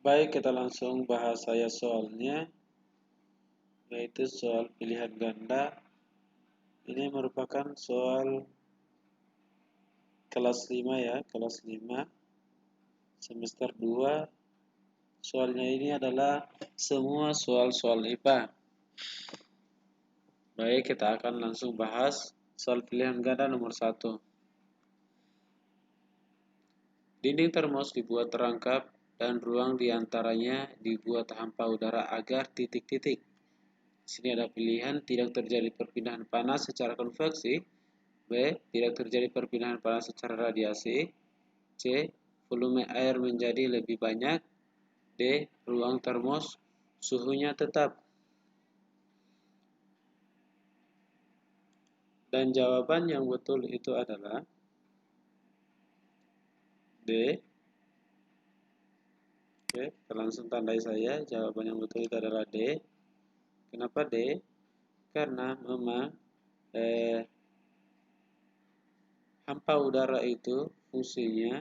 Baik, kita langsung bahas saja soalnya, yaitu soal pilihan ganda. Ini merupakan soal kelas 5 ya, kelas 5 semester 2. Soalnya ini adalah semua soal-soal IPA. Baik, kita akan langsung bahas soal pilihan ganda nomor 1. Dinding termos dibuat terangkap dan ruang di antaranya dibuat hampa udara agar titik-titik. Di sini ada pilihan tidak terjadi perpindahan panas secara konveksi, B. Tidak terjadi perpindahan panas secara radiasi, C. Volume air menjadi lebih banyak, D. Ruang termos suhunya tetap. Dan jawaban yang betul itu adalah D. Oke, kita langsung tandai saya. Jawaban yang betul itu adalah D. Kenapa D? Karena memang hampa udara itu fungsinya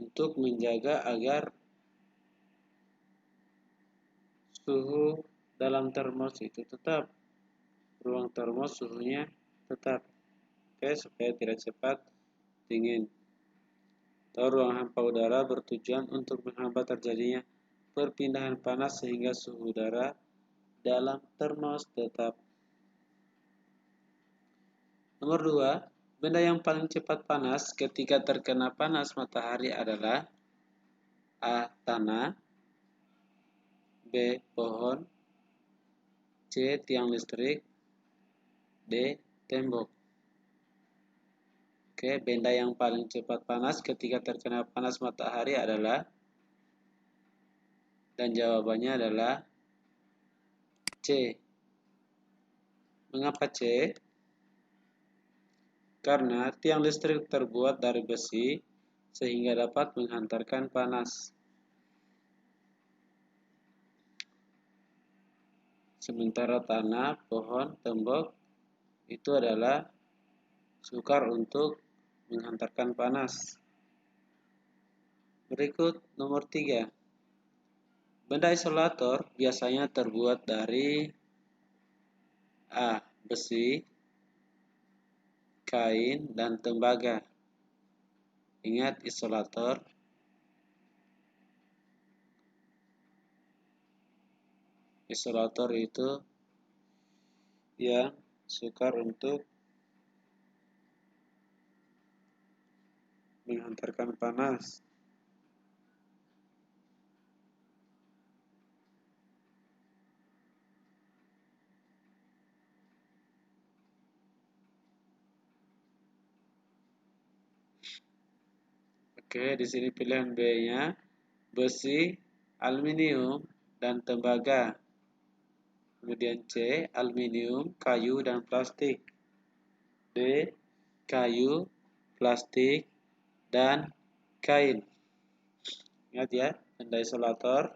untuk menjaga agar suhu dalam termos itu tetap, ruang termos suhunya tetap, oke, supaya tidak cepat dingin. Atau ruang hampa udara bertujuan untuk menghambat terjadinya perpindahan panas sehingga suhu udara dalam termos tetap. Nomor 2, benda yang paling cepat panas ketika terkena panas matahari adalah A. Tanah, B. Pohon, C. Tiang listrik, D. Tembok. Oke, benda yang paling cepat panas ketika terkena panas matahari adalah, dan jawabannya adalah C. Mengapa C? Karena tiang listrik terbuat dari besi sehingga dapat menghantarkan panas. Sementara tanah, pohon, tembok itu adalah sukar untuk menghantarkan panas. Berikut nomor 3. Benda isolator biasanya terbuat dari A. Besi, kain, dan tembaga. Ingat, isolator itu yang sukar untuk menghantarkan panas. Oke, di sini pilihan B-nya besi, aluminium, dan tembaga. Kemudian C, aluminium, kayu, dan plastik. D, kayu, plastik, dan kain. Ingat ya, benda isolator.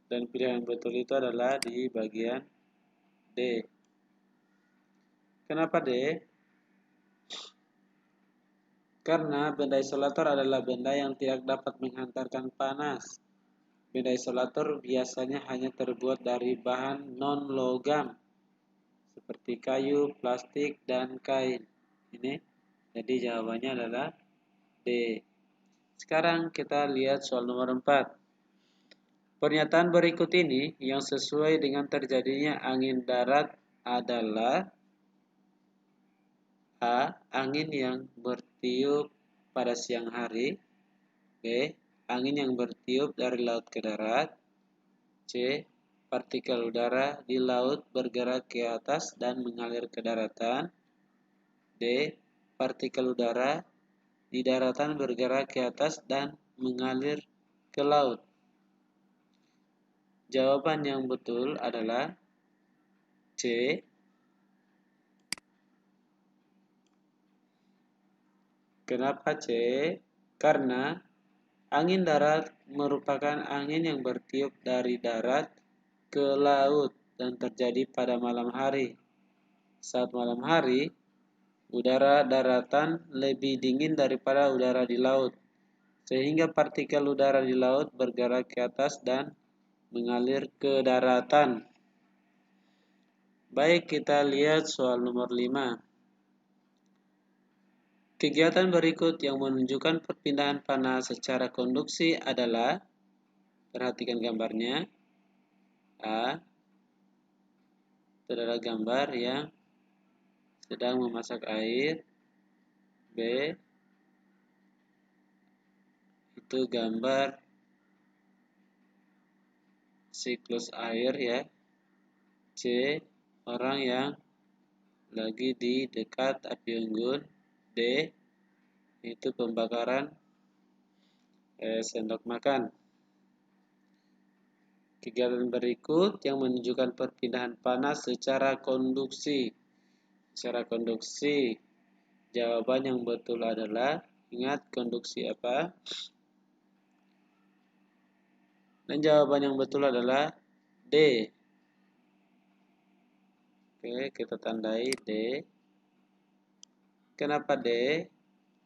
Dan pilihan betul itu adalah di bagian D. Kenapa D? Karena benda isolator adalah benda yang tidak dapat menghantarkan panas. Benda isolator biasanya hanya terbuat dari bahan non-logam seperti kayu, plastik, dan kain. Ini, jadi jawabannya adalah D. Sekarang kita lihat soal nomor 4. Pernyataan berikut ini yang sesuai dengan terjadinya angin darat adalah A. Angin yang bertiup pada siang hari, B. Angin yang bertiup dari laut ke darat, C. Partikel udara di laut bergerak ke atas dan mengalir ke daratan, D. Partikel udara di daratan bergerak ke atas dan mengalir ke laut. Jawaban yang betul adalah C. Kenapa C? Karena angin darat merupakan angin yang bertiup dari darat ke laut dan terjadi pada malam hari. Saat malam hari, udara daratan lebih dingin daripada udara di laut, sehingga partikel udara di laut bergerak ke atas dan mengalir ke daratan. Baik, kita lihat soal nomor 5. Kegiatan berikut yang menunjukkan perpindahan panas secara konduksi adalah, perhatikan gambarnya. A, itu adalah gambar yang sedang memasak air. B, itu gambar siklus air ya. C, orang yang lagi di dekat api unggun. D, itu pembakaran sendok makan. Kegiatan berikut yang menunjukkan perpindahan panas secara konduksi. Secara konduksi, jawaban yang betul adalah, ingat konduksi apa? Dan jawaban yang betul adalah D. Oke, kita tandai D. Kenapa D?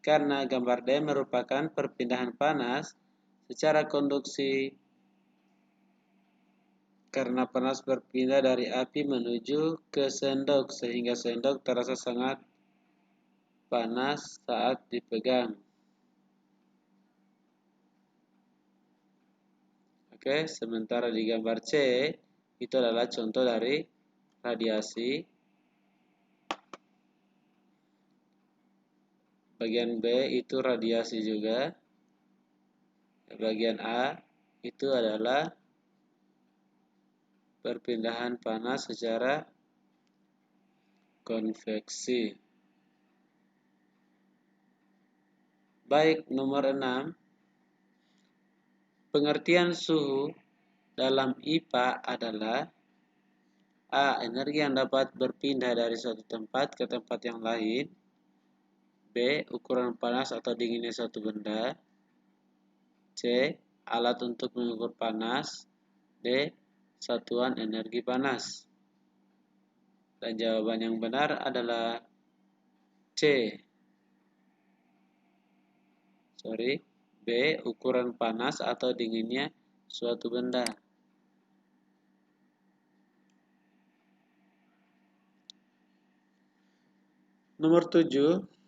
Karena gambar D merupakan perpindahan panas secara konduksi karena panas berpindah dari api menuju ke sendok sehingga sendok terasa sangat panas saat dipegang. Oke, sementara di gambar C itu adalah contoh dari radiasi. Bagian B itu radiasi juga. Bagian A itu adalah perpindahan panas secara konveksi. Baik, nomor 6. Pengertian suhu dalam IPA adalah A. Energi yang dapat berpindah dari suatu tempat ke tempat yang lain. B. Ukuran panas atau dinginnya suatu benda. C. Alat untuk mengukur panas. D. Satuan energi panas. Dan jawaban yang benar adalah C. B. Ukuran panas atau dinginnya suatu benda. Nomor 7.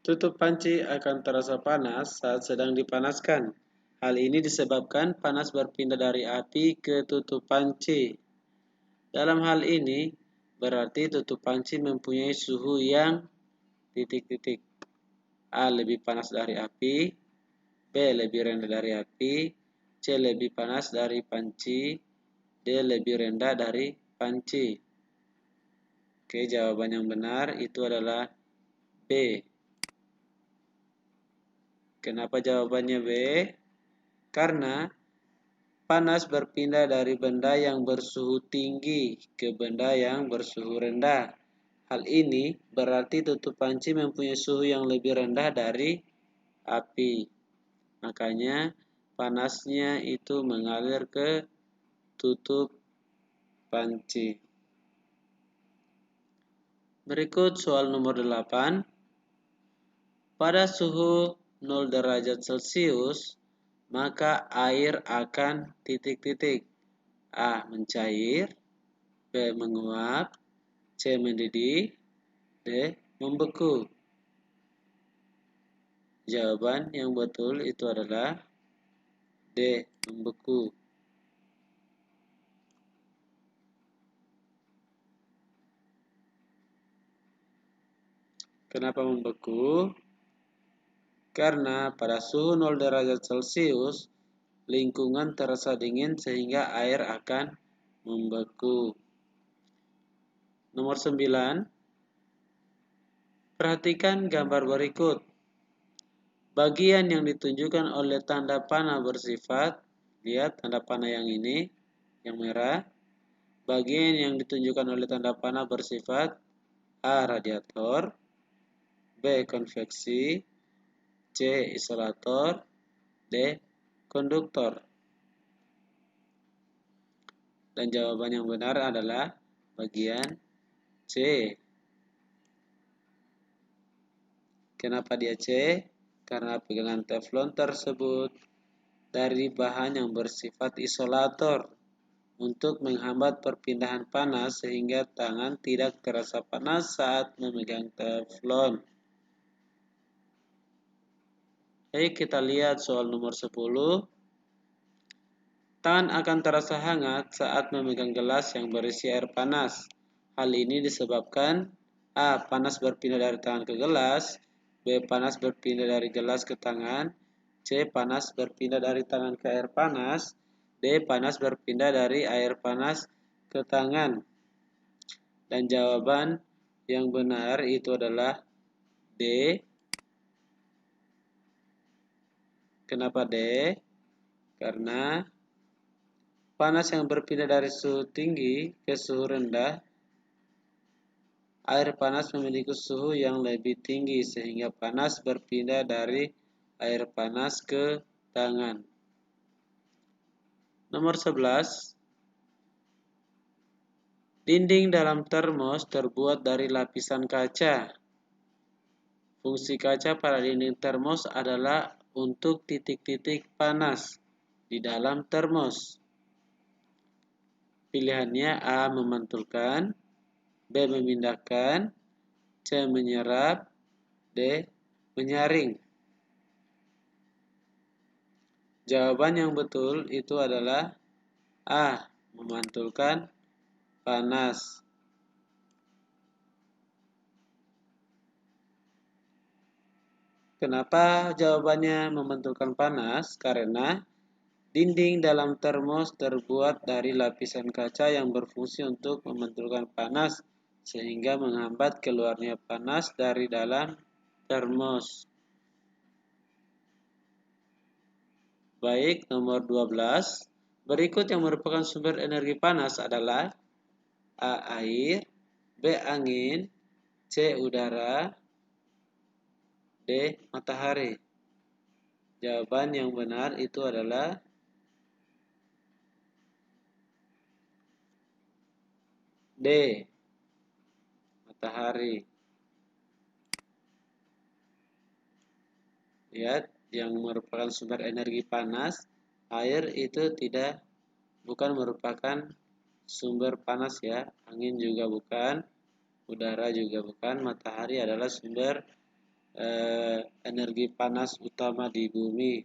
Tutup panci akan terasa panas saat sedang dipanaskan. Hal ini disebabkan panas berpindah dari api ke tutup panci. Dalam hal ini, berarti tutup panci mempunyai suhu yang titik-titik. A. Lebih panas dari api. B. Lebih rendah dari api. C. Lebih panas dari panci. D. Lebih rendah dari panci. Oke, jawaban yang benar itu adalah B. Kenapa jawabannya B? Karena panas berpindah dari benda yang bersuhu tinggi ke benda yang bersuhu rendah. Hal ini berarti tutup panci mempunyai suhu yang lebih rendah dari api. Makanya panasnya itu mengalir ke tutup panci. Berikut soal nomor 8. Pada suhu 0 derajat Celcius, maka air akan titik-titik. A. Mencair. B. Menguap. C. Mendidih. D. Membeku. Jawaban yang betul itu adalah D. Membeku. Kenapa membeku? Karena pada suhu 0 derajat Celcius, lingkungan terasa dingin sehingga air akan membeku. Nomor 9. Perhatikan gambar berikut. Bagian yang ditunjukkan oleh tanda panah bersifat, lihat tanda panah yang ini, yang merah. Bagian yang ditunjukkan oleh tanda panah bersifat A. Radiator. B. Konveksi. C. Isolator. D. Konduktor. Dan jawaban yang benar adalah bagian C. Kenapa dia C? Karena pegangan teflon tersebut dari bahan yang bersifat isolator untuk menghambat perpindahan panas sehingga tangan tidak terasa panas saat memegang teflon. Baik, kita lihat soal nomor 10. Tangan akan terasa hangat saat memegang gelas yang berisi air panas. Hal ini disebabkan A. Panas berpindah dari tangan ke gelas, B. Panas berpindah dari gelas ke tangan, C. Panas berpindah dari tangan ke air panas, D. Panas berpindah dari air panas ke tangan. Dan jawaban yang benar itu adalah D. Kenapa D? Karena panas yang berpindah dari suhu tinggi ke suhu rendah, air panas memiliki suhu yang lebih tinggi sehingga panas berpindah dari air panas ke tangan. Nomor 11. Dinding dalam termos terbuat dari lapisan kaca. Fungsi kaca pada dinding termos adalah untuk titik-titik panas di dalam termos. Pilihannya A. Memantulkan, B. Memindahkan, C. Menyerap, D. Menyaring. Jawaban yang betul itu adalah A. Memantulkan panas. Kenapa jawabannya memantulkan panas? Karena dinding dalam termos terbuat dari lapisan kaca yang berfungsi untuk memantulkan panas sehingga menghambat keluarnya panas dari dalam termos. Baik, nomor 12. Berikut yang merupakan sumber energi panas adalah A. Air, B. Angin, C. Udara, D. Matahari. Jawaban yang benar itu adalah D. Matahari. Lihat, yang merupakan sumber energi panas, air itu bukan merupakan sumber panas ya. Angin juga bukan, udara juga bukan, matahari adalah sumber energi panas utama di bumi.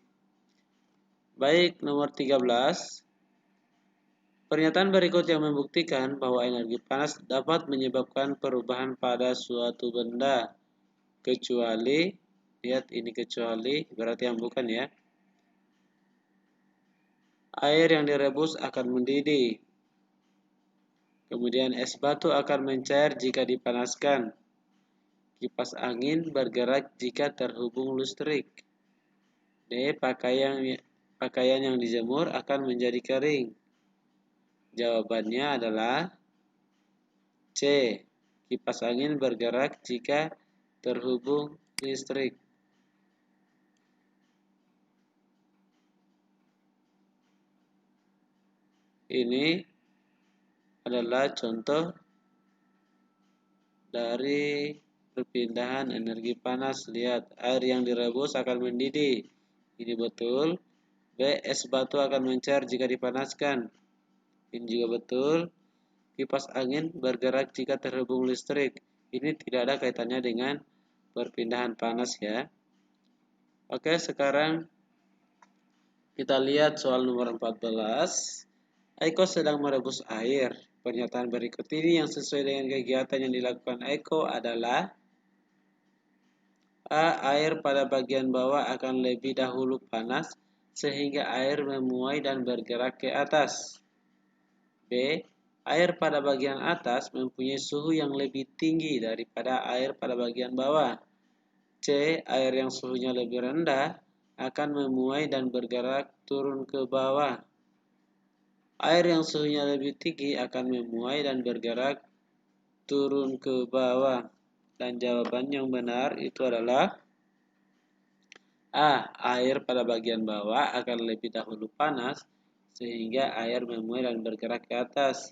Baik, nomor 13. Pernyataan berikut yang membuktikan bahwa energi panas dapat menyebabkan perubahan pada suatu benda. Kecuali, lihat ini kecuali, berarti yang bukan ya. Air yang direbus akan mendidih. Kemudian es batu akan mencair jika dipanaskan. Kipas angin bergerak jika terhubung listrik. D. Pakaian yang dijemur akan menjadi kering. Jawabannya adalah C. Kipas angin bergerak jika terhubung listrik. Ini adalah contoh dari perpindahan energi panas. Lihat, air yang direbus akan mendidih. Ini betul. B. Es batu akan mencair jika dipanaskan. Ini juga betul. Kipas angin bergerak jika terhubung listrik. Ini tidak ada kaitannya dengan perpindahan panas ya. Oke, sekarang kita lihat soal nomor 14. Eko sedang merebus air. Pernyataan berikut ini yang sesuai dengan kegiatan yang dilakukan Eko adalah A. Air pada bagian bawah akan lebih dahulu panas sehingga air memuai dan bergerak ke atas. B. Air pada bagian atas mempunyai suhu yang lebih tinggi daripada air pada bagian bawah. C. Air yang suhunya lebih rendah akan memuai dan bergerak turun ke bawah. Air yang suhunya lebih tinggi akan memuai dan bergerak turun ke bawah. Dan jawaban yang benar itu adalah A. Air pada bagian bawah akan lebih dahulu panas sehingga air memuai dan bergerak ke atas.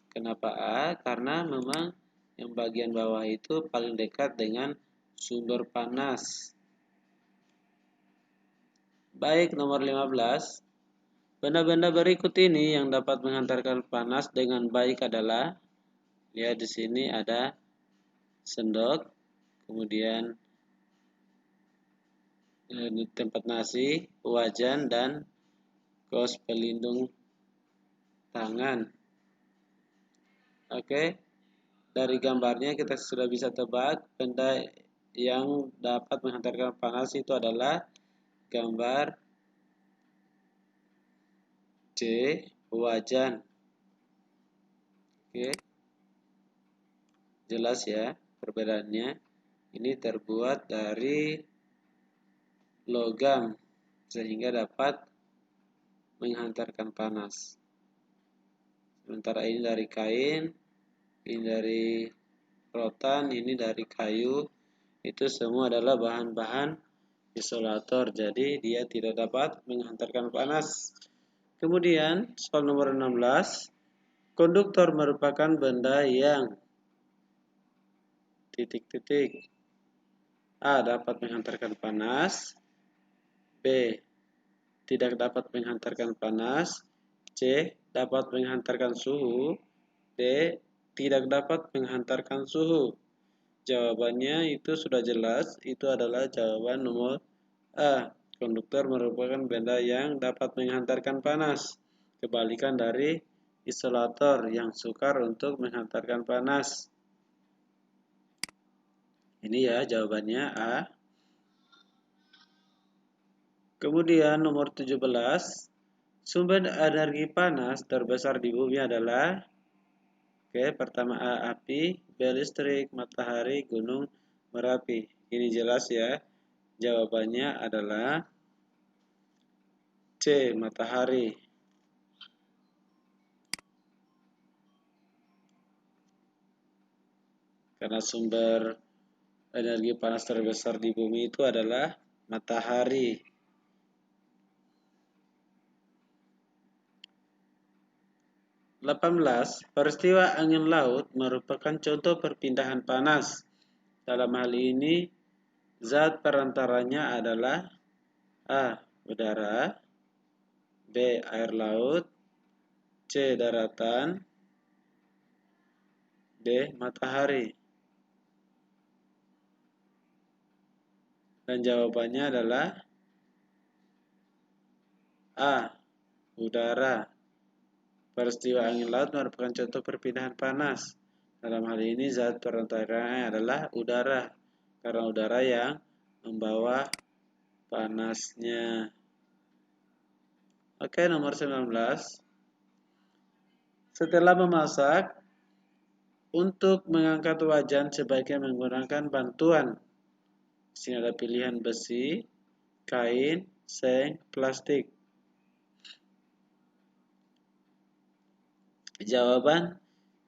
Kenapa A? Karena memang yang bagian bawah itu paling dekat dengan sumber panas. Baik, nomor 15. Benda-benda berikut ini yang dapat menghantarkan panas dengan baik adalah, lihat di sini ada sendok, kemudian tempat nasi, wajan, dan kaos pelindung tangan. Oke, dari gambarnya kita sudah bisa tebak benda yang dapat menghantarkan panas itu adalah gambar C, wajan. Oke, jelas ya perbedaannya. Ini terbuat dari logam sehingga dapat menghantarkan panas. Sementara ini dari kain, ini dari rotan, ini dari kayu. Itu semua adalah bahan-bahan isolator, jadi dia tidak dapat menghantarkan panas. Kemudian soal nomor 16, konduktor merupakan benda yang titik-titik. A. Dapat menghantarkan panas. B. Tidak dapat menghantarkan panas. C. Dapat menghantarkan suhu. D. Tidak dapat menghantarkan suhu. Jawabannya itu sudah jelas, itu adalah jawaban nomor A. Konduktor merupakan benda yang dapat menghantarkan panas. Kebalikan dari isolator yang sukar untuk menghantarkan panas. Ini ya jawabannya A. Kemudian nomor 17. Sumber energi panas terbesar di bumi adalah, oke, pertama A. Api, B. Listrik, matahari, gunung Merapi. Ini jelas ya. Jawabannya adalah C. Matahari. Karena sumber energi panas terbesar di bumi itu adalah matahari. Peristiwa angin laut merupakan contoh perpindahan panas. Dalam hal ini, zat perantaranya adalah A. Udara, B. Air laut, C. Daratan, D. Matahari. Dan jawabannya adalah A. Udara. Peristiwa angin laut merupakan contoh perpindahan panas. Dalam hal ini zat perantaranya adalah udara. Karena udara yang membawa panasnya. Oke, nomor 19. Setelah memasak, untuk mengangkat wajan sebaiknya menggunakan bantuan. Di sini ada pilihan besi, kain, seng, plastik. Jawaban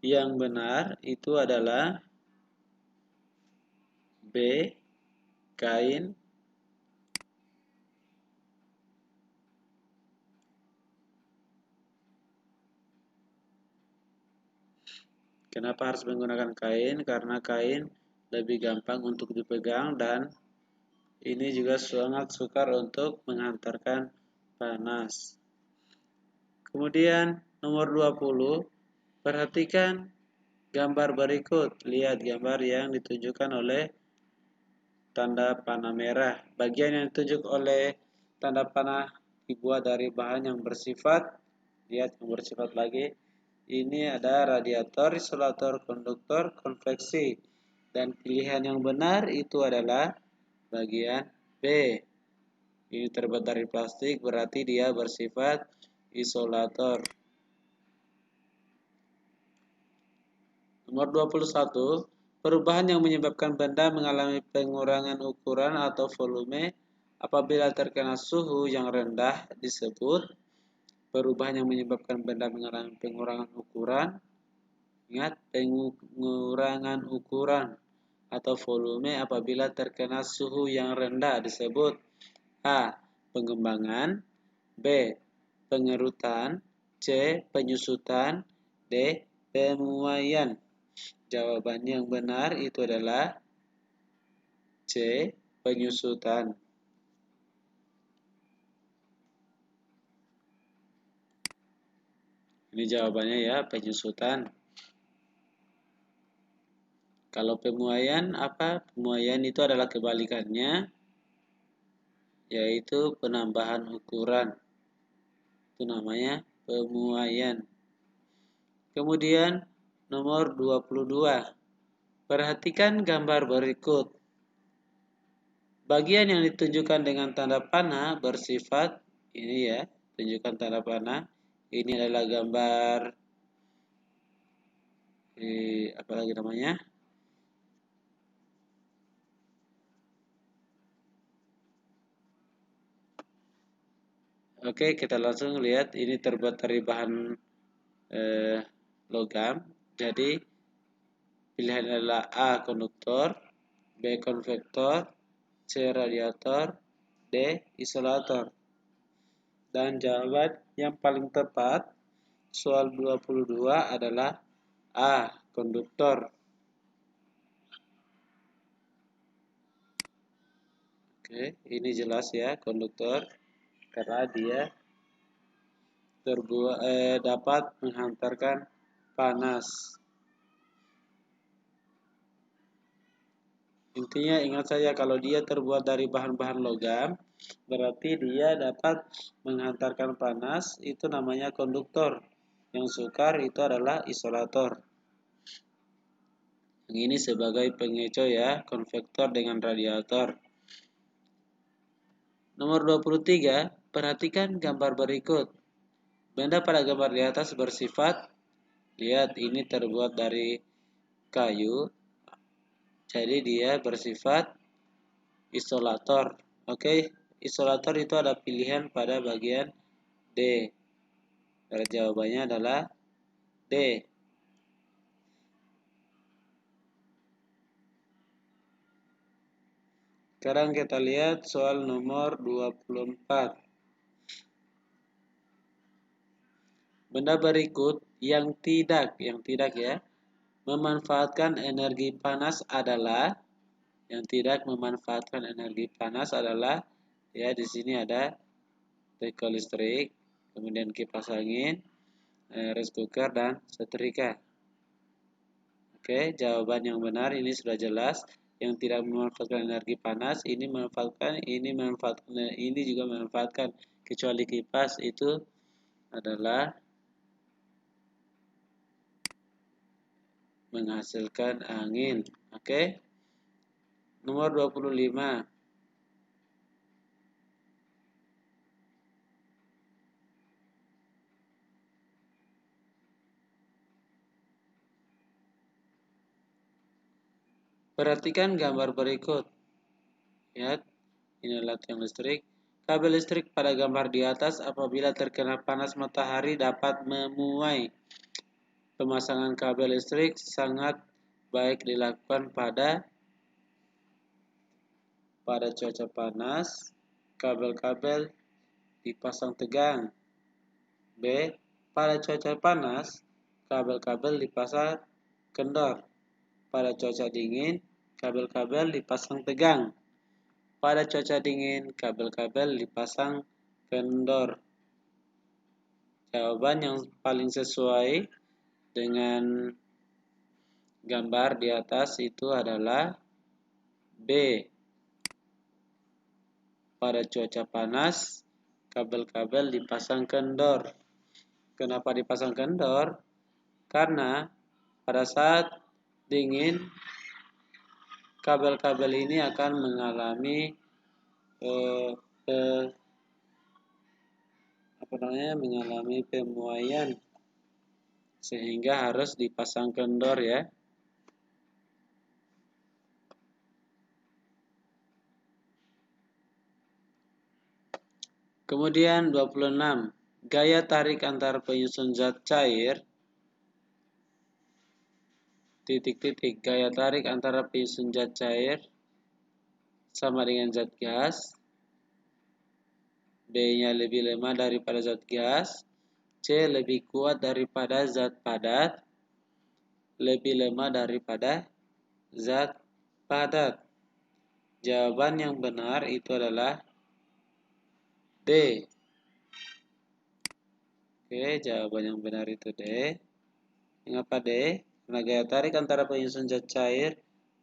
yang benar itu adalah B. Kain. Kenapa harus menggunakan kain? Karena kain lebih gampang untuk dipegang dan ini juga sangat sukar untuk menghantarkan panas. Kemudian nomor 20, perhatikan gambar berikut. Lihat gambar yang ditunjukkan oleh tanda panah merah. Bagian yang ditunjuk oleh tanda panah dibuat dari bahan yang bersifat, lihat yang bersifat lagi. Ini ada radiator, isolator, konduktor, konveksi. Dan pilihan yang benar itu adalah bagian B. Ini terbuat dari plastik, berarti dia bersifat isolator. Nomor 21. Perubahan yang menyebabkan benda mengalami pengurangan ukuran atau volume apabila terkena suhu yang rendah disebut. Perubahan yang menyebabkan benda mengalami pengurangan ukuran. Ingat, pengurangan ukuran atau volume apabila terkena suhu yang rendah disebut A. Pengembangan, B. Pengerutan, C. Penyusutan, D. Pemuaian. Jawaban yang benar itu adalah C. Penyusutan. Ini jawabannya ya, penyusutan. Kalau pemuaian apa? Pemuaian itu adalah kebalikannya, yaitu penambahan ukuran. Itu namanya pemuaian. Kemudian nomor 22. Perhatikan gambar berikut. Bagian yang ditunjukkan dengan tanda panah bersifat ini ya, tunjukkan tanda panah. Ini adalah gambar apa lagi namanya? Oke, kita langsung lihat ini terbuat dari bahan logam. Jadi pilihan adalah A. Konduktor, B. Konvektor, C. Radiator, D. Isolator. Dan jawaban yang paling tepat soal 22 adalah A. Konduktor. Oke, ini jelas ya, konduktor karena dia dapat menghantarkan panas. Intinya ingat saja kalau dia terbuat dari bahan-bahan logam, berarti dia dapat menghantarkan panas, itu namanya konduktor. Yang sukar itu adalah isolator. Yang ini sebagai pengecoh ya, konvektor dengan radiator. Nomor 23, perhatikan gambar berikut. Benda pada gambar di atas bersifat, lihat ini terbuat dari kayu, jadi dia bersifat isolator. Oke, isolator itu ada pilihan pada bagian D. Dan jawabannya adalah D. Sekarang kita lihat soal nomor 24. Benda berikut yang tidak ya, memanfaatkan energi panas adalah, yang tidak memanfaatkan energi panas adalah, ya di sini ada teko listrik, kemudian kipas angin, rice cooker dan setrika. Oke, jawaban yang benar ini sudah jelas. Yang tidak memanfaatkan energi panas, ini memanfaatkan, ini juga memanfaatkan. Kecuali kipas itu adalah menghasilkan angin. Oke. Nomor 25. Perhatikan gambar berikut. Lihat, ini adalah tiang listrik. Kabel listrik pada gambar di atas apabila terkena panas matahari dapat memuai. Pemasangan kabel listrik sangat baik dilakukan pada cuaca panas. Kabel-kabel dipasang tegang. B. Pada cuaca panas, kabel-kabel dipasang kendor. Pada cuaca dingin, kabel-kabel dipasang tegang. Pada cuaca dingin, kabel-kabel dipasang kendor. Jawaban yang paling sesuai dengan gambar di atas itu adalah B. Pada cuaca panas, kabel-kabel dipasang kendor. Kenapa dipasang kendor? Karena pada saat dingin, kabel-kabel ini akan mengalami pemuaian, sehingga harus dipasang kendor ya. Kemudian 26. Gaya tarik antar penyusun zat cair gaya tarik antara penyusun zat cair sama dengan zat gas. B-nya lebih lemah daripada zat gas. C lebih kuat daripada zat padat. Lebih lemah daripada zat padat. Jawaban yang benar itu adalah D. Oke, jawaban yang benar itu D. Mengapa D? Karena gaya tarik antara penyusun zat cair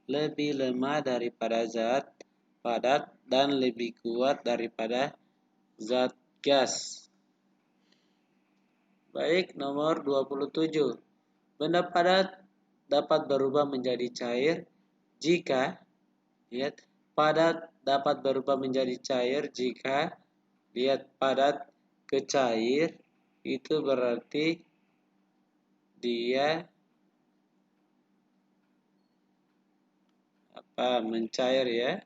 lebih lemah daripada zat padat dan lebih kuat daripada zat gas. Baik, nomor 27. Benda padat dapat berubah menjadi cair jika, lihat, padat dapat berubah menjadi cair jika, lihat, padat ke cair, itu berarti dia mencair ya.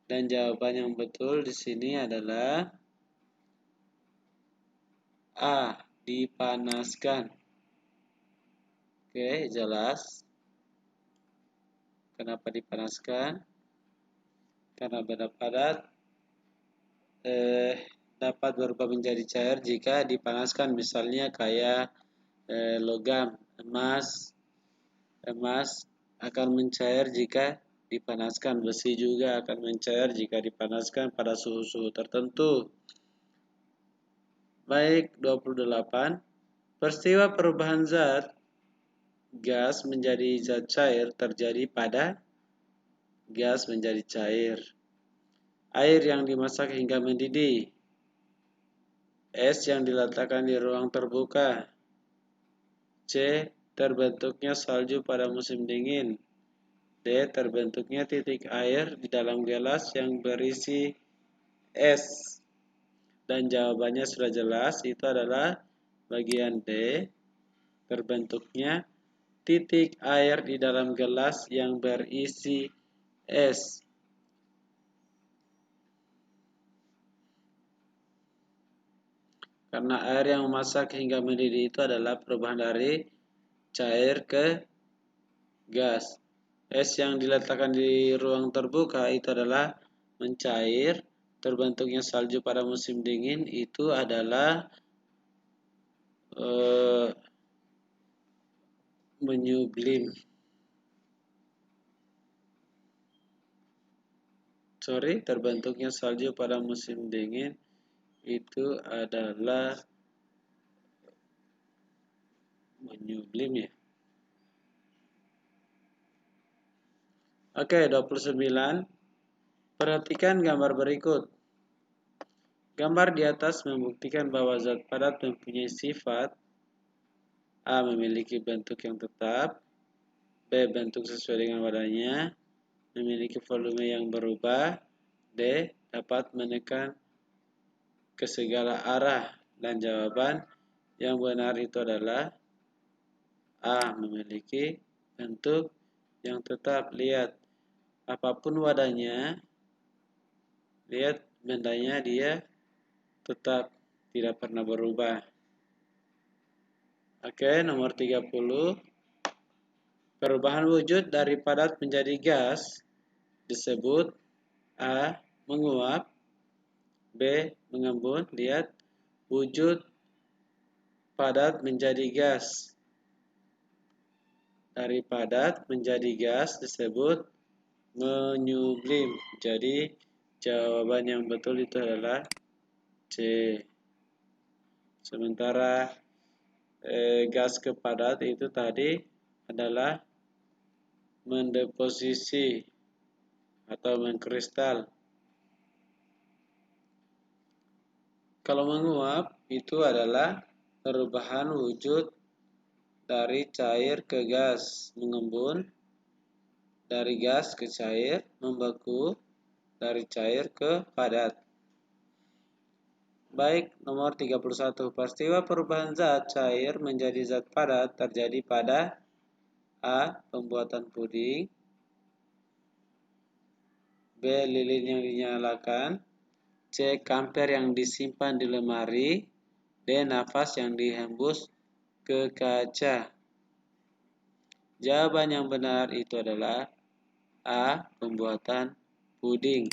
Dan jawaban yang betul di sini adalah A, dipanaskan. Oke, jelas. Kenapa dipanaskan? Karena benda padat dapat berubah menjadi cair jika dipanaskan, misalnya kayak logam, emas akan mencair jika dipanaskan, besi juga akan mencair jika dipanaskan pada suhu-suhu tertentu. Baik, 28. Peristiwa perubahan zat gas menjadi zat cair terjadi pada gas menjadi cair. Air yang dimasak hingga mendidih. Es yang diletakkan di ruang terbuka. C. Terbentuknya salju pada musim dingin. D. Terbentuknya titik air di dalam gelas yang berisi es. Dan jawabannya sudah jelas, itu adalah bagian D. Terbentuknya titik air di dalam gelas yang berisi es. Karena air yang memasak hingga mendidih itu adalah perubahan dari cair ke gas. Es yang diletakkan di ruang terbuka itu adalah mencair. Terbentuknya salju pada musim dingin itu adalah menyublim. Terbentuknya salju pada musim dingin itu adalah menyublim ya. Oke, 29. Perhatikan gambar berikut. Gambar di atas membuktikan bahwa zat padat mempunyai sifat A. Memiliki bentuk yang tetap, B. Bentuk sesuai dengan wadahnya, memiliki volume yang berubah, D. Dapat menekan ke segala arah. Dan jawaban yang benar itu adalah A. Memiliki bentuk yang tetap. Lihat, apapun wadahnya, lihat bendanya dia tetap tidak pernah berubah. Oke, nomor 30. Perubahan wujud dari padat menjadi gas disebut A. Menguap, B. Mengembun. Lihat, wujud padat menjadi gas. Dari padat menjadi gas disebut menyublim. Jadi jawaban yang betul itu adalah C. Sementara gas ke padat itu tadi adalah mendeposisi atau mengkristal. Kalau menguap itu adalah perubahan wujud dari cair ke gas, mengembun dari gas ke cair, membeku dari cair ke padat. Baik, nomor 31. Peristiwa perubahan zat cair menjadi zat padat terjadi pada A. Pembuatan puding, B. lilin yang dinyalakan, C. kamper yang disimpan di lemari, D. nafas yang dihembus ke kaca. Jawaban yang benar itu adalah A. Pembuatan puding.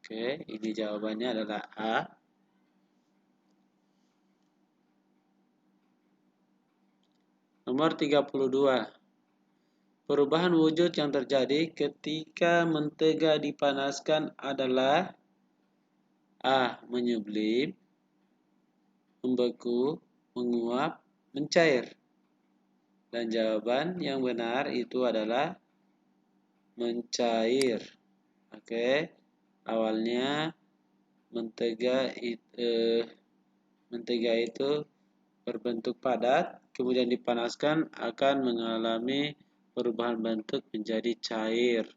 Oke, ini jawabannya adalah A. Nomor 32. Perubahan wujud yang terjadi ketika mentega dipanaskan adalah A. Menyublim, membeku, menguap, mencair. Dan jawaban yang benar itu adalah mencair. Oke. Awalnya mentega itu berbentuk padat, kemudian dipanaskan akan mengalami perubahan bentuk menjadi cair.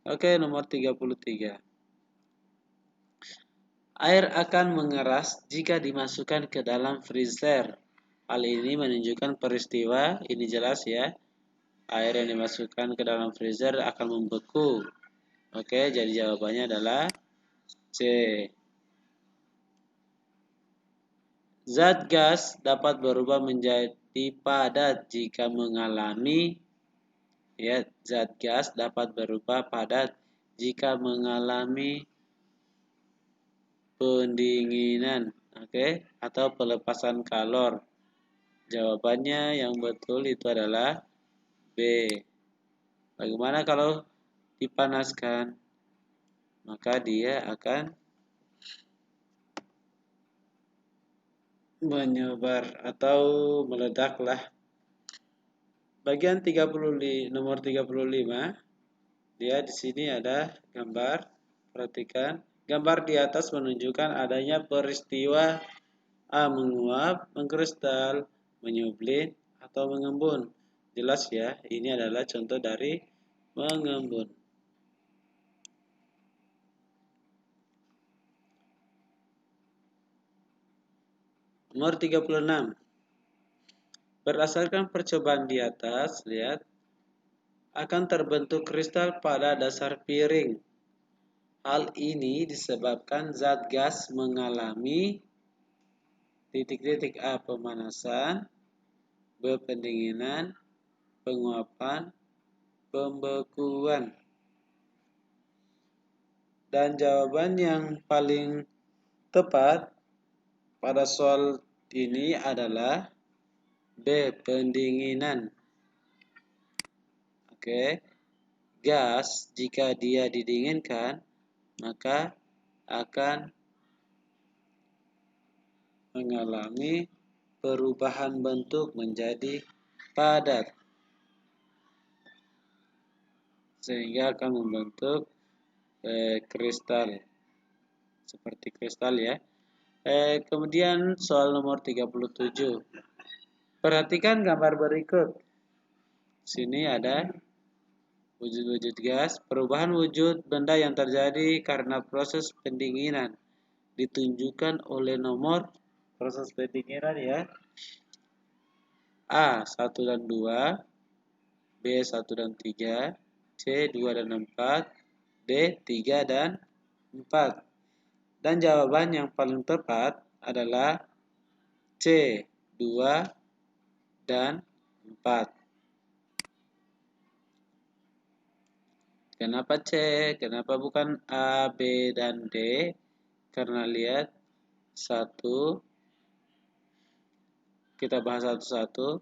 Oke, nomor 33. Air akan mengeras jika dimasukkan ke dalam freezer. Hal ini menunjukkan peristiwa, ini jelas ya. Air yang dimasukkan ke dalam freezer akan membeku. Oke, jadi jawabannya adalah C. Zat gas dapat berubah menjadi padat jika mengalami zat gas dapat berubah padat jika mengalami pendinginan, atau pelepasan kalor. Jawabannya yang betul itu adalah B. Bagaimana kalau dipanaskan? Maka dia akan menyebar atau meledaklah. Bagian nomor 35, dia di sini ada gambar. Perhatikan, gambar di atas menunjukkan adanya peristiwa A. Menguap, mengkristal, menyublim, atau mengembun. Jelas ya, ini adalah contoh dari mengembun. Nomor 36. Berdasarkan percobaan di atas, lihat, akan terbentuk kristal pada dasar piring. Hal ini disebabkan zat gas mengalami titik-titik A. Pemanasan, B. Pendinginan, penguapan, pembekuan. Dan jawaban yang paling tepat pada soal ini adalah B. Pendinginan. Gas jika dia didinginkan maka akan mengalami perubahan bentuk menjadi padat sehingga akan membentuk kristal seperti kristal ya. Kemudian soal nomor 37. Perhatikan gambar berikut. Sini ada wujud-wujud gas, perubahan wujud benda yang terjadi karena proses pendinginan ditunjukkan oleh nomor proses pendinginan ya. A 1 dan 2, B 1 dan 3, C 2 dan 4, D 3 dan 4. Dan jawaban yang paling tepat adalah C 2 dan 4. Kenapa C? Kenapa bukan A, B, dan D? Karena lihat, satu, kita bahas satu-satu.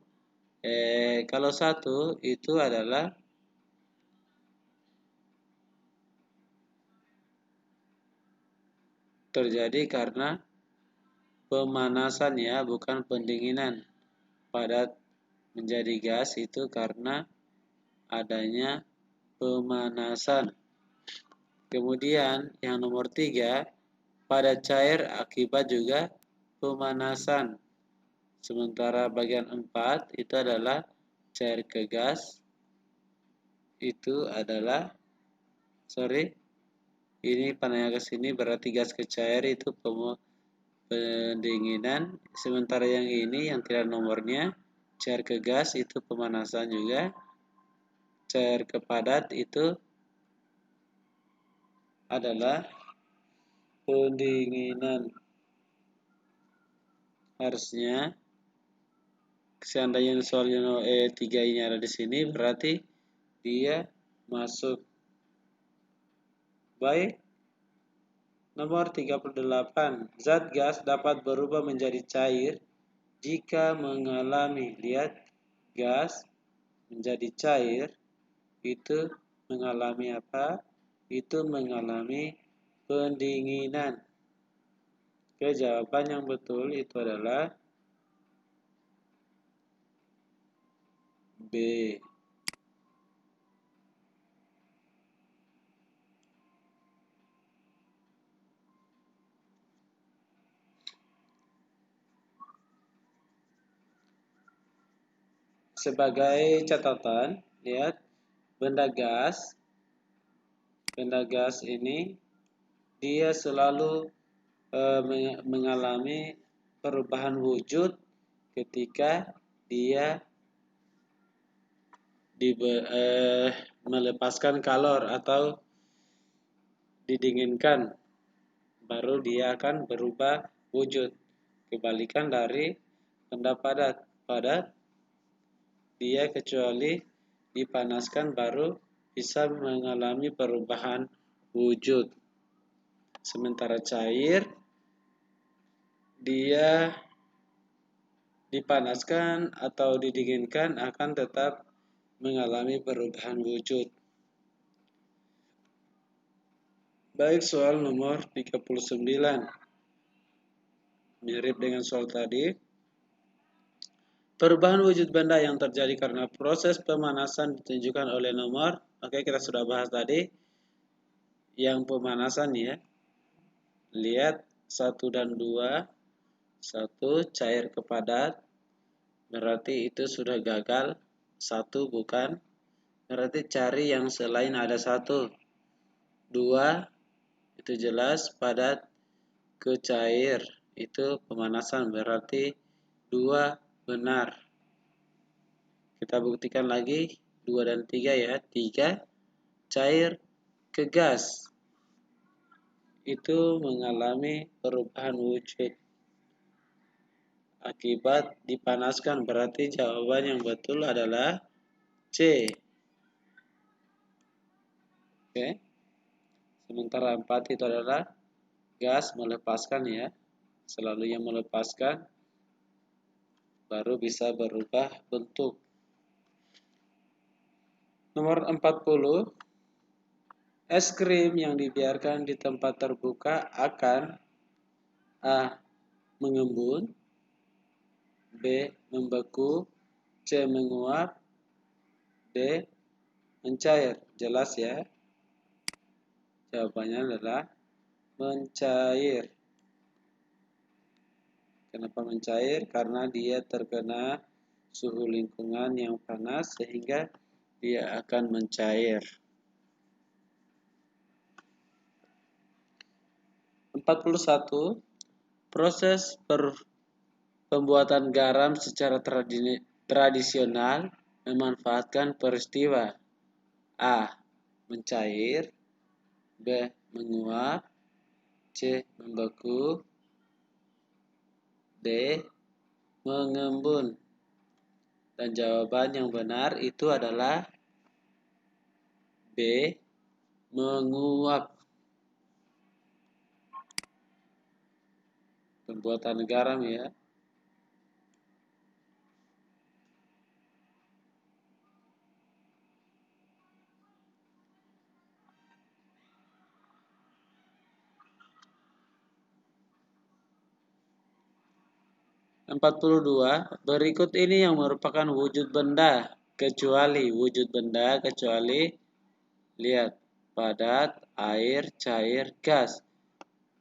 Kalau satu itu adalah terjadi karena pemanasan ya, bukan pendinginan. Padat menjadi gas itu karena adanya pemanasan. Kemudian yang nomor 3, pada cair akibat juga pemanasan. Sementara bagian 4 itu adalah cair ke gas. Itu adalah ini panahnya ke sini berarti gas ke cair itu pendinginan. Sementara yang ini yang tidak nomornya cair ke gas itu pemanasan juga. Cair ke padat itu adalah pendinginan. Harusnya seandainya soalnya 3 ini ada di sini berarti dia masuk. Baik. Nomor 38. Zat gas dapat berubah menjadi cair jika mengalami, lihat, gas menjadi cair, itu mengalami apa? Itu mengalami pendinginan. Oke, jawaban yang betul itu adalah B. Sebagai catatan, lihat benda gas ini dia selalu mengalami perubahan wujud ketika dia melepaskan kalor atau didinginkan, baru dia akan berubah wujud. Kebalikan dari benda padat, dia kecuali dipanaskan baru bisa mengalami perubahan wujud. Sementara cair, dia dipanaskan atau didinginkan akan tetap mengalami perubahan wujud. Baik, soal nomor 39. Mirip dengan soal tadi. Perubahan wujud benda yang terjadi karena proses pemanasan ditunjukkan oleh nomor. Oke, kita sudah bahas tadi. Yang pemanasan ya. Lihat 1 dan 2. 1 cair ke padat. Berarti itu sudah gagal. 1 bukan. Berarti cari yang selain ada 1. 2 itu jelas padat ke cair. Itu pemanasan. Berarti 2 benar. Kita buktikan lagi 2 dan 3 ya. 3 cair ke gas. Itu mengalami perubahan wujud akibat dipanaskan. Berarti jawaban yang betul adalah C. Oke. Sementara 4 itu adalah gas melepaskan ya. Selalu yang melepaskan baru bisa berubah bentuk. Nomor 40. Es krim yang dibiarkan di tempat terbuka akan A. mengembun, B. membeku, C. menguap, D. mencair. Jelas ya. Jawabannya adalah mencair. Kenapa mencair? Karena dia terkena suhu lingkungan yang panas sehingga dia akan mencair. 41. Proses pembuatan garam secara tradisional memanfaatkan peristiwa A. mencair, B. menguap, C. membeku, D. mengembun. Dan jawaban yang benar itu adalah B. menguap. Pembuatan garam ya. Empat 42. Berikut ini yang merupakan wujud benda kecuali lihat padat, air, cair, gas.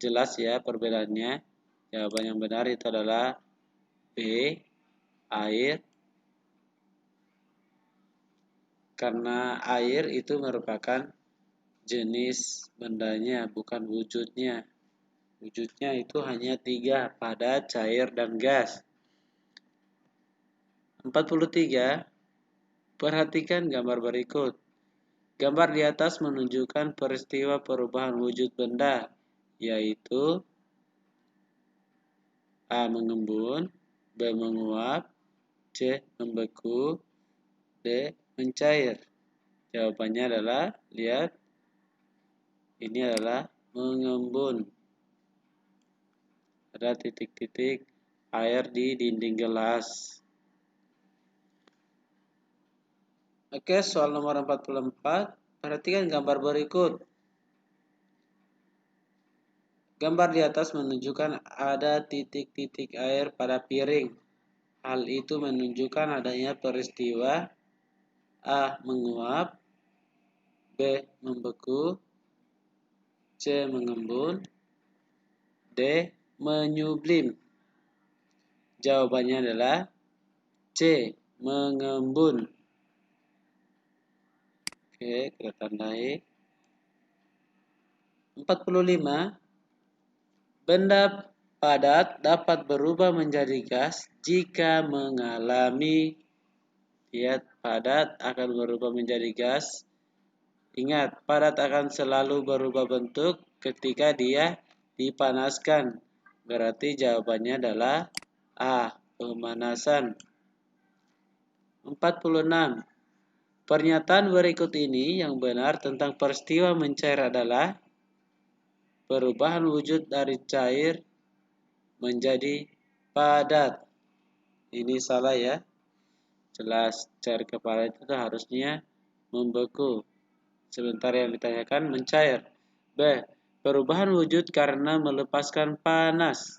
Jelas ya perbedaannya. Jawaban yang benar itu adalah B. air. Karena air itu merupakan jenis bendanya, bukan wujudnya. Wujudnya itu hanya 3, padat, cair, dan gas. 43. Perhatikan gambar berikut. Gambar di atas menunjukkan peristiwa perubahan wujud benda, yaitu A. mengembun, B. menguap, C. membeku, D. mencair. Jawabannya adalah, lihat, ini adalah mengembun. Ada titik-titik air di dinding gelas. Oke, soal nomor 44. Perhatikan gambar berikut. Gambar di atas menunjukkan ada titik-titik air pada piring. Hal itu menunjukkan adanya peristiwa A. Menguap, B. Membeku, C. Mengembun, D. Menyublim. Jawabannya adalah C. Mengembun. Oke, kita tandai. 45. Benda padat dapat berubah menjadi gas jika mengalami, lihat, padat akan berubah menjadi gas. Ingat, padat akan selalu berubah bentuk ketika dia dipanaskan. Berarti jawabannya adalah A. Pemanasan. 46. Pernyataan berikut ini yang benar tentang peristiwa mencair adalah perubahan wujud dari cair menjadi padat. Ini salah ya. Jelas cair kepala itu harusnya membeku. Sebentar yang ditanyakan mencair. B. Perubahan wujud karena melepaskan panas.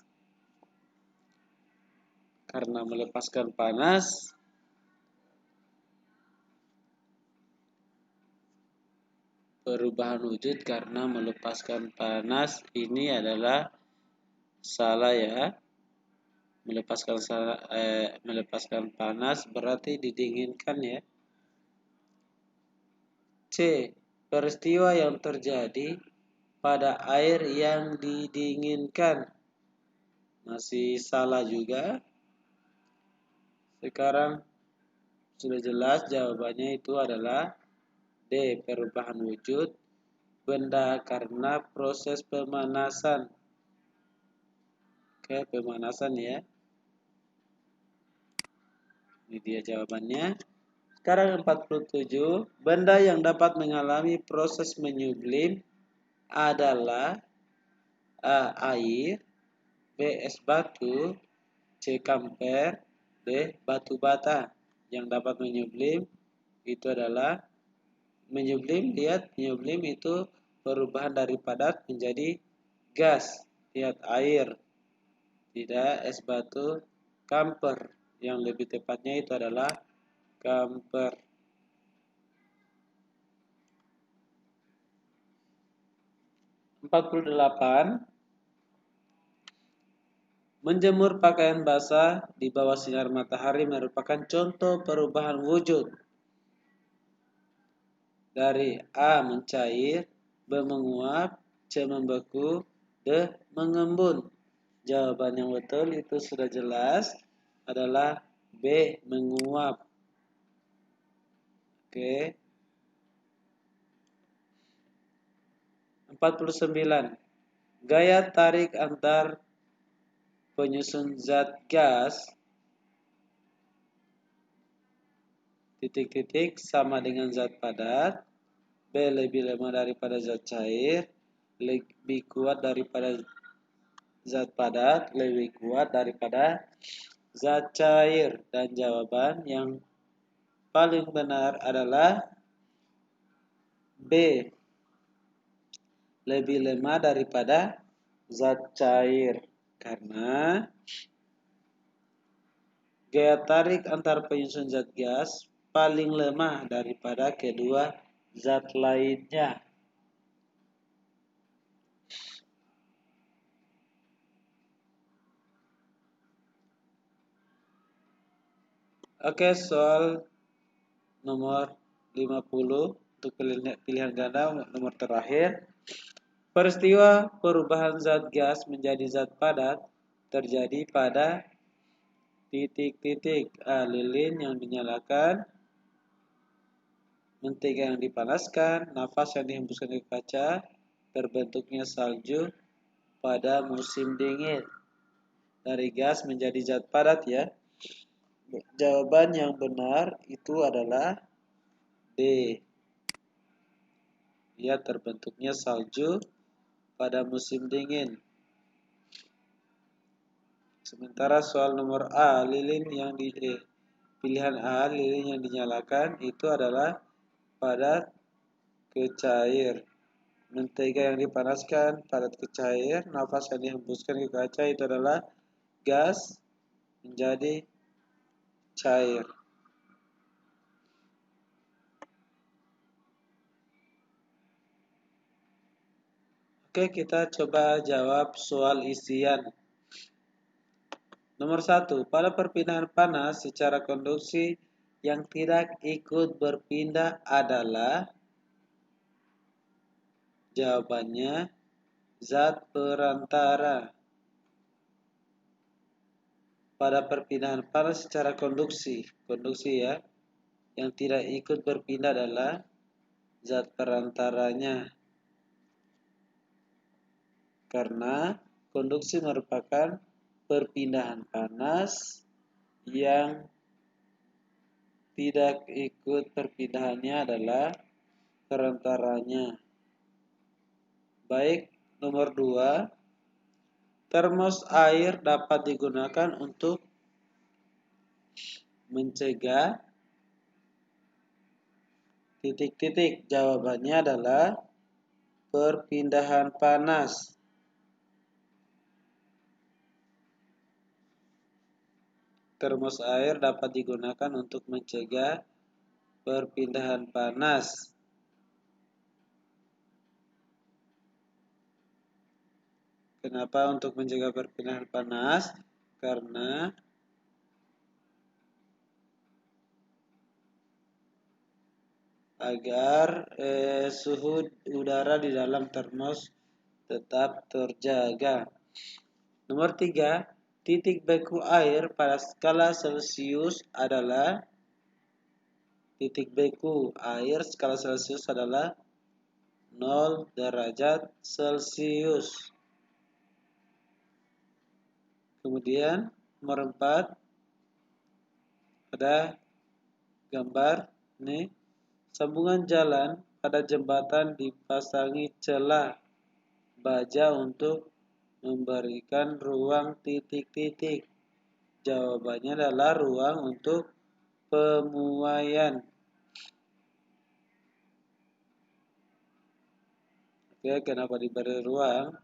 Karena melepaskan panas, perubahan wujud karena melepaskan panas ini adalah salah ya. Melepaskan panas berarti didinginkan ya. C. Peristiwa yang terjadi pada air yang didinginkan. Masih salah juga. Sekarang sudah jelas jawabannya itu adalah D. Perubahan wujud benda karena proses pemanasan. Oke, pemanasan ya. Ini dia jawabannya. Sekarang 47. Benda yang dapat mengalami proses menyublim adalah A. Air, B. Es batu, C. Kamper, D. Batu bata. Yang dapat menyublim itu adalah menyublim. Lihat, menyublim itu perubahan dari padat menjadi gas. Lihat, air, tidak es batu. Kamper, yang lebih tepatnya itu adalah kamper. 48. Menjemur pakaian basah di bawah sinar matahari merupakan contoh perubahan wujud dari A. Mencair, B. Menguap, C. Membeku, D. Mengembun. Jawaban yang betul itu sudah jelas adalah B. Menguap. Oke. 49. Gaya tarik antar penyusun zat gas titik-titik sama dengan zat padat. B. Lebih lemah daripada zat cair, lebih kuat daripada zat padat, lebih kuat daripada zat cair. Dan jawaban yang paling benar adalah B. Lebih lemah daripada zat cair. Karena gaya tarik antar penyusun zat gas paling lemah daripada kedua zat lainnya. Oke, soal nomor 50 untuk pilihan ganda nomor terakhir. Peristiwa perubahan zat gas menjadi zat padat terjadi pada titik-titik. A. Lilin yang dinyalakan, mentega yang dipanaskan, nafas yang dihembuskan ke kaca, terbentuknya salju pada musim dingin. Dari gas menjadi zat padat ya. Jawaban yang benar itu adalah D. Lihat, terbentuknya salju pada musim dingin. Sementara soal nomor A, lilin yang pilihan A, lilin yang dinyalakan itu adalah padat ke cair. Mentega yang dipanaskan padat ke cair, nafas yang dihembuskan ke kaca itu adalah gas menjadi cair. Oke, kita coba jawab soal isian. Nomor 1, pada perpindahan panas secara konduksi yang tidak ikut berpindah adalah, jawabannya zat perantara. Pada perpindahan panas secara konduksi ya, yang tidak ikut berpindah adalah zat perantaranya. Karena konduksi merupakan perpindahan panas yang tidak ikut perpindahannya adalah perantaranya. Baik, nomor 2, termos air dapat digunakan untuk mencegah titik-titik. Jawabannya adalah perpindahan panas. Termos air dapat digunakan untuk mencegah perpindahan panas. Kenapa untuk mencegah perpindahan panas? Karena agar suhu udara di dalam termos tetap terjaga. Nomor 3, titik beku air pada skala Celcius adalah, titik beku air skala Celcius adalah 0 derajat Celcius. Kemudian nomor 4, ada gambar ini, sambungan jalan pada jembatan dipasangi celah baja untuk memberikan ruang titik-titik. Jawabannya adalah ruang untuk pemuaian. Oke, kenapa diberi ruang?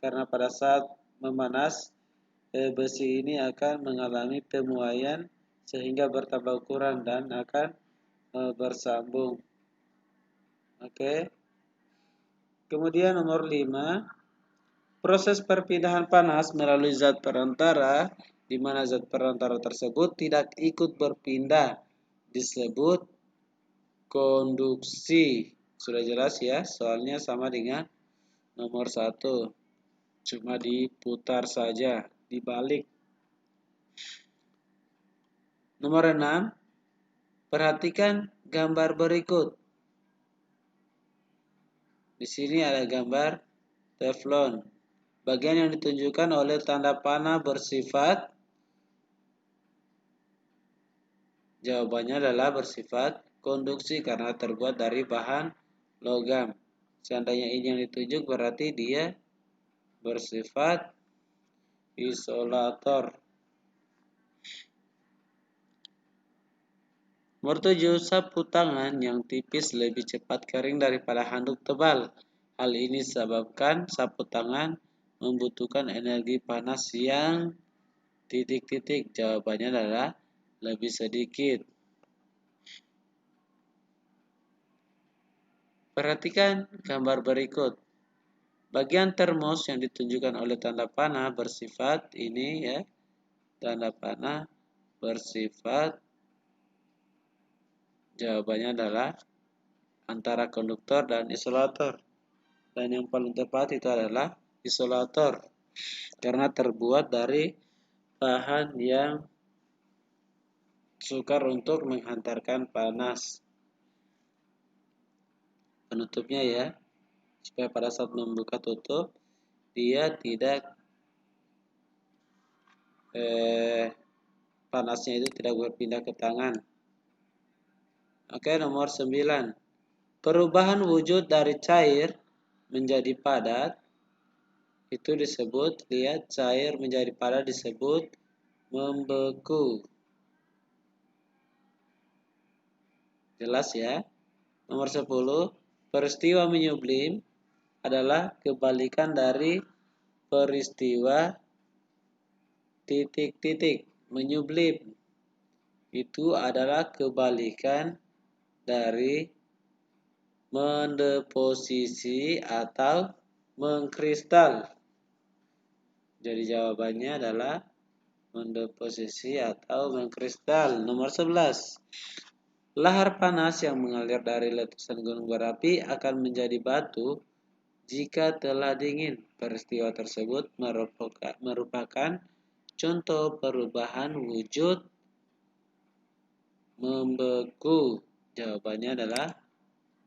Karena pada saat memanas, besi ini akan mengalami pemuaian sehingga bertambah ukuran dan akan bersambung. Oke. Kemudian nomor 5, proses perpindahan panas melalui zat perantara di mana zat perantara tersebut tidak ikut berpindah disebut konduksi. Sudah jelas ya, soalnya sama dengan nomor 1. Cuma diputar saja, dibalik. Nomor 6, perhatikan gambar berikut. Di sini ada gambar teflon. Bagian yang ditunjukkan oleh tanda panah bersifat, jawabannya adalah bersifat konduksi karena terbuat dari bahan logam. Seandainya ini yang ditunjuk berarti dia bersifat isolator. Nomor 7, sapu tangan yang tipis lebih cepat kering daripada handuk tebal. Hal ini disebabkan sapu tangan membutuhkan energi panas yang titik-titik. Jawabannya adalah lebih sedikit. Perhatikan gambar berikut. Bagian termos yang ditunjukkan oleh tanda panah bersifat ini ya. Tanda panah bersifat, jawabannya adalah antara konduktor dan isolator. Dan yang paling tepat itu adalah isolator. Karena terbuat dari bahan yang sukar untuk menghantarkan panas. Penutupnya ya, supaya pada saat membuka tutup dia tidak panasnya itu tidak berpindah ke tangan. Oke, nomor 9, perubahan wujud dari cair menjadi padat itu disebut, lihat, cair menjadi padat disebut membeku. Jelas ya? Nomor 10, peristiwa menyublim adalah kebalikan dari peristiwa titik-titik. Menyublim itu adalah kebalikan dari mendeposisi atau mengkristal. Jadi jawabannya adalah mendeposisi atau mengkristal. Nomor 11. Lahar panas yang mengalir dari letusan gunung berapi akan menjadi batu jika telah dingin. Peristiwa tersebut merupakan contoh perubahan wujud membeku. Jawabannya adalah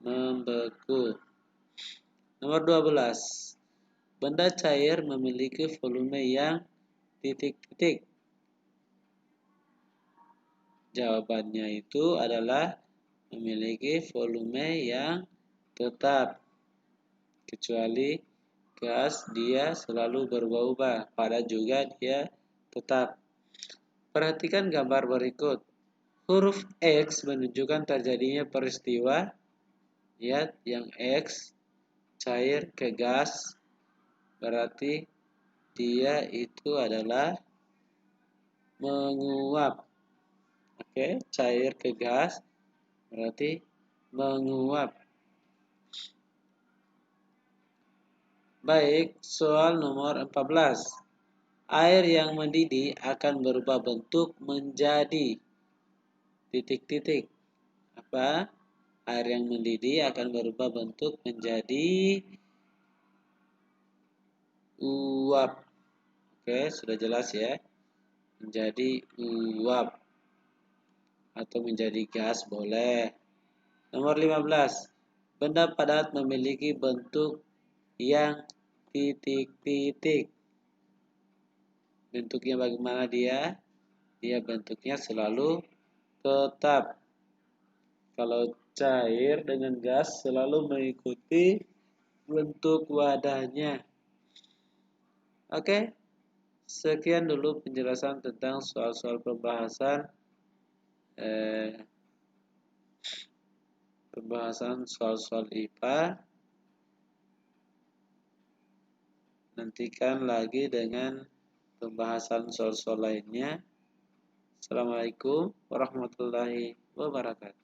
membeku. Nomor 12. Benda cair memiliki volume yang titik-titik. Jawabannya itu adalah memiliki volume yang tetap. Kecuali gas, dia selalu berubah-ubah. Padat juga dia tetap. Perhatikan gambar berikut. Huruf X menunjukkan terjadinya peristiwa. Lihat yang X cair ke gas. Berarti dia itu adalah menguap. Oke, cair ke gas berarti menguap. Baik, soal nomor 14. Air yang mendidih akan berubah bentuk menjadi titik-titik. Apa? Air yang mendidih akan berubah bentuk menjadi uap. Oke, sudah jelas ya. Menjadi uap atau menjadi gas boleh. Nomor 15. Benda padat memiliki bentuk yang titik-titik. Bentuknya bagaimana dia? Dia bentuknya selalu tetap. Kalau cair dengan gas selalu mengikuti bentuk wadahnya. Oke, sekian dulu penjelasan tentang soal-soal pembahasan soal-soal IPA. Nantikan lagi dengan pembahasan soal-soal lainnya. Assalamualaikum warahmatullahi wabarakatuh.